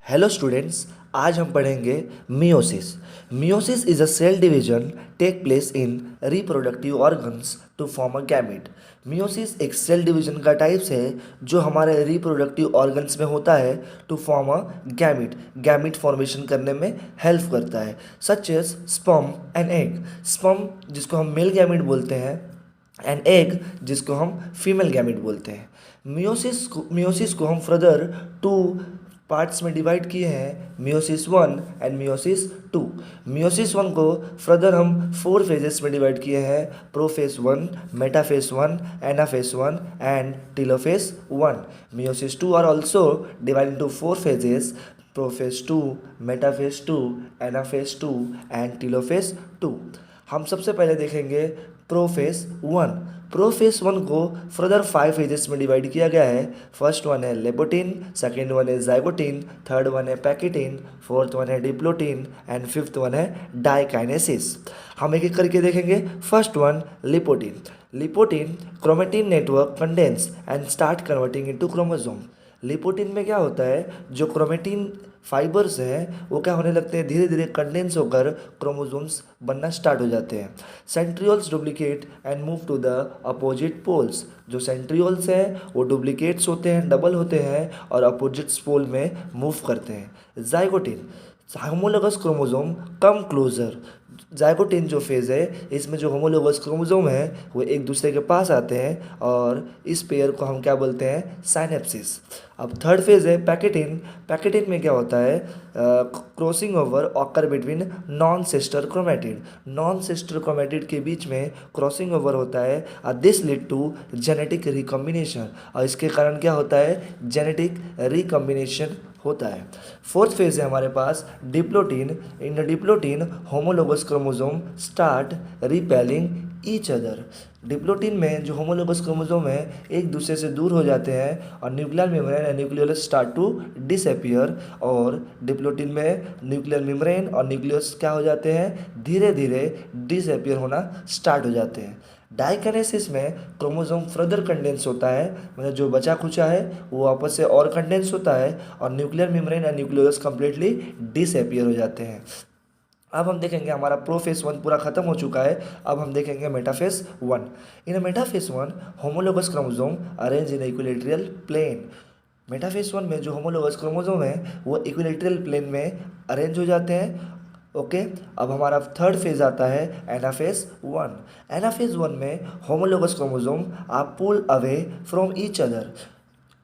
Hello students, आज हम पढ़ेंगे meiosis. Meiosis is a cell division take place in reproductive organs to form a gamete. Meiosis एक cell division का types है जो हमारे रिप्रोडक्टिव ऑर्गन्स में होता है to form a gamete. Gamete formation करने में हेल्प करता है, such as sperm and egg. Sperm जिसको हम मेल गैमेट बोलते हैं एंड एग जिसको हम फीमेल गैमेट बोलते हैं। मियोसिस को हम फर्दर टू पार्ट्स में डिवाइड किए हैं, meiosis one and meiosis two. Meiosis one को फर्दर हम फोर फेजेस में डिवाइड किए हैं, prophase one, metaphase one, anaphase one and telophase one. Meiosis two are also divide into four phases, prophase two, metaphase two, anaphase two and telophase two. हम सबसे पहले देखेंगे prophase one. Prophase one को further five phases में divide किया गया है। First one है लेपोटिन, सेकेंड वन है जाइगोटिन, थर्ड वन है पैकेटिन, फोर्थ वन है डिप्लोटिन एंड फिफ्थ वन है डाइकाइनेसिस। हम एक एक करके देखेंगे। First one leptotene. Leptotene chromatin network condense and start converting into chromosome. Leptotene में क्या होता है, जो क्रोमेटिन फाइबर्स हैं वो क्या होने लगते हैं, धीरे धीरे कंडेंस होकर क्रोमोसोम्स बनना स्टार्ट हो जाते हैं। Centrioles duplicate and move to the opposite poles. जो सेंट्रियोल्स हैं वो डुप्लीकेट्स होते हैं, डबल होते हैं और अपोजिट्स पोल में मूव करते हैं। Zygotene, homologous chromosome come closer. Zygotene जो फेज़ है इसमें जो होमोलोगस क्रोमोसोम है वो एक दूसरे के पास आते हैं और इस पेयर को हम क्या बोलते हैं, साइनेप्सिस। अब थर्ड फेज़ है पैकेटिन। पैकेटिन में क्या होता है, crossing over occur between non sister chromatid. Non sister chromatid के बीच में क्रॉसिंग ओवर होता है, this lead to genetic recombination. और इसके कारण क्या होता है, जेनेटिक रिकॉम्बिनेशन होता है। फोर्थ फेज है हमारे पास diplotene. In the diplotene homologous chromosome start repelling each other. Diplotene में जो होमोलोगस क्रोमोसोम है एक दूसरे से दूर हो जाते हैं और nuclear membrane and nucleolus start to disappear. और डिप्लोटिन में न्यूक्लियर मेम्ब्रेन और न्यूक्लियस क्या हो जाते हैं, धीरे धीरे डिसअपियर होना स्टार्ट हो जाते हैं। डाइकाइनेसिस में क्रोमोसोम फर्दर कंडेंस होता है, मतलब जो बचा खुचा है वो वापस से और कंडेंस होता है और nuclear membrane and nucleus completely disappear हो जाते हैं। अब हम देखेंगे हमारा प्रोफेज वन पूरा खत्म हो चुका है। अब हम देखेंगे metaphase one. In metaphase one homologous chromosome arrange in equilateral plane. Metaphase one में जो होमोलोगस क्रोमोसोम है वो इक्विलेटरल प्लेन में अरेंज हो जाते हैं। ओके अब हमारा थर्ड फेज आता है एनाफेज वन। एनाफेज वन में homologous chromosome are pull away from each other.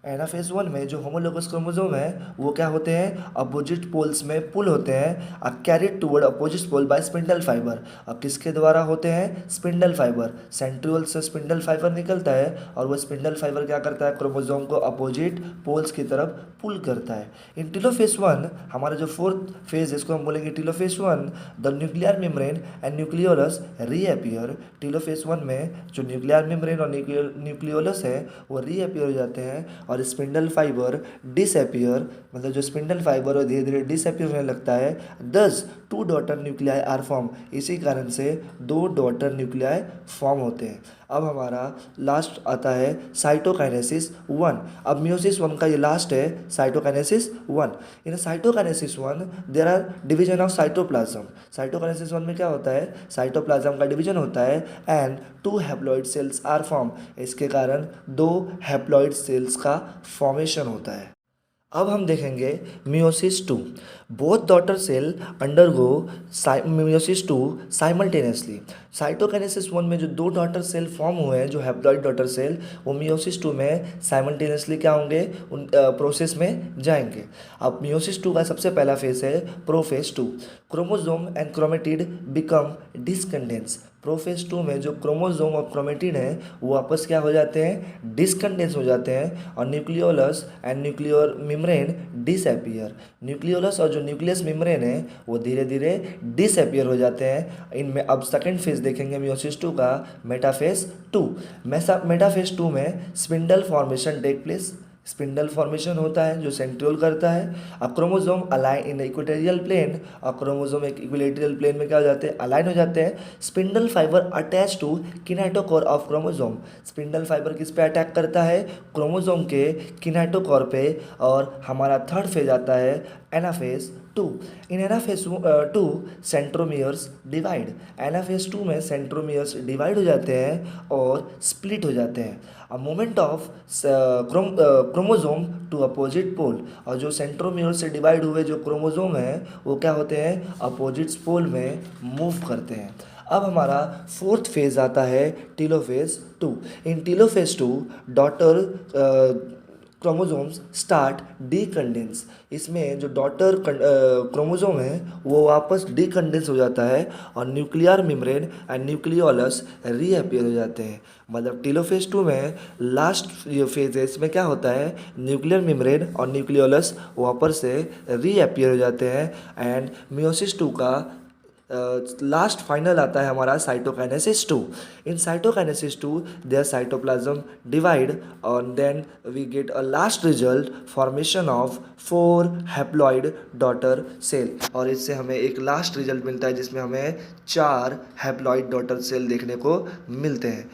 Anaphase one में जो होमोलोगस क्रोमोसोम है वो क्या होते हैं, अपोजिट पोल्स में पुल होते हैं, carried toward opposite pole by spindle fibre. अब किसके द्वारा होते हैं, स्पिंडल फाइबर। सेंट्रियोल से स्पिंडल फाइबर निकलता है और वो स्पिंडल फाइबर क्या करता है, क्रोमोसोम को अपोजिट पोल्स की तरफ पुल करता है। इन टेलोफेज वन हमारा जो फोर्थ फेज है इसको हम बोलेंगे telophase one. The nuclear membrane and nucleolus reappear. Telophase one में जो न्यूक्लियर मेम्ब्रेन और न्यूक्लियोलस है वो रीअपियर हो जाते हैं और स्पिंडल फाइबर डिसअपियर, मतलब जो स्पिंडल फाइबर है धीरे धीरे डिसअपियर होने लगता है। Thus two daughter nuclei are form. इसी कारण से दो डॉटर न्यूक्लियाई फॉर्म होते हैं। अब हमारा लास्ट आता है साइटोकाइनेसिस वन। अब मियोसिस वन का ये लास्ट है cytokinesis one. In cytokinesis one there are division of cytoplasm. Cytokinesis one में क्या होता है, साइटोप्लाज्म का डिवीजन होता है and two haploid cells are form. इसके कारण दो हैप्लॉइड सेल्स का फॉर्मेशन होता है। अब हम देखेंगे meiosis two. Both daughter cell undergo meiosis two simultaneously. Cytokinesis one में जो दो डॉटर सेल फॉर्म हुए हैं, जो हैप्लॉइड डॉटर सेल, वो मियोसिस टू में साइमल्टेनियसली क्या होंगे, उन प्रोसेस में जाएंगे। अब मियोसिस टू का सबसे पहला फेज है prophase two. Chromosome and chromatid become decondense. Prophase two में जो क्रोमोसोम और क्रोमेटिड है वो आपस क्या हो जाते हैं, डिसकंडेंस हो जाते हैं और nucleolus and nuclear membrane disappear. Nucleolus और जो न्यूक्लियस मेम्ब्रेन है वो धीरे धीरे डिसअपियर हो जाते हैं। इनमें अब सेकंड फेज देखेंगे मियोसिस टू का, मेटाफेज टू। मेटाफेज टू में spindle formation take place. Spindle formation होता है जो सेंट्रियोल करता है। Uh chromosome align in equatorial plane, और क्रोमोसोम एक इक्वेटोरियल प्लेन में क्या हो जाते हैं, अलाइन हो जाते हैं। Spindle fibre attach to kinetochore of chromosome, spindle fibre किस पे अटैक करता है, क्रोमोसोम के किनेटोकोर पे। और हमारा थर्ड फेज आता है एनाफेज 2। इन एनाफेज 2 सेंट्रोमियर्स डिवाइड, एनाफेज 2 में सेंट्रोमियर्स डिवाइड हो जाते हैं और स्प्लिट हो जाते हैं। Uh movement of chromosome to opposite pole, और जो सेंट्रोमियर से डिवाइड हुए जो क्रोमोसोम हैं वो क्या होते हैं, अपोजिट पोल में मूव करते हैं। अब हमारा फोर्थ फेज आता है telophase 2। In telophase 2 daughter chromosomes start decondense, इसमें जो डॉटर क्रोमोसोम है वो वापस डीकंडेंस हो जाता है और nuclear membrane and nucleolus reappear हो जाते हैं। मतलब टीलोफेज 2 में लास्ट फेजेस में क्या होता है, न्यूक्लियर मेम्ब्रेन और न्यूक्लियोलस वापस से रीअपियर हो जाते हैं। एंड मियोसिस 2 का लास्ट फाइनल आता है हमारा cytokinesis 2। In cytokinesis 2 there cytoplasm divide और then we get a last result formation of 4 haploid daughter cell, और इससे हमें एक लास्ट रिजल्ट मिलता है जिसमें हमें 4 हैप्लॉइड डॉटर सेल देखने को मिलते हैं।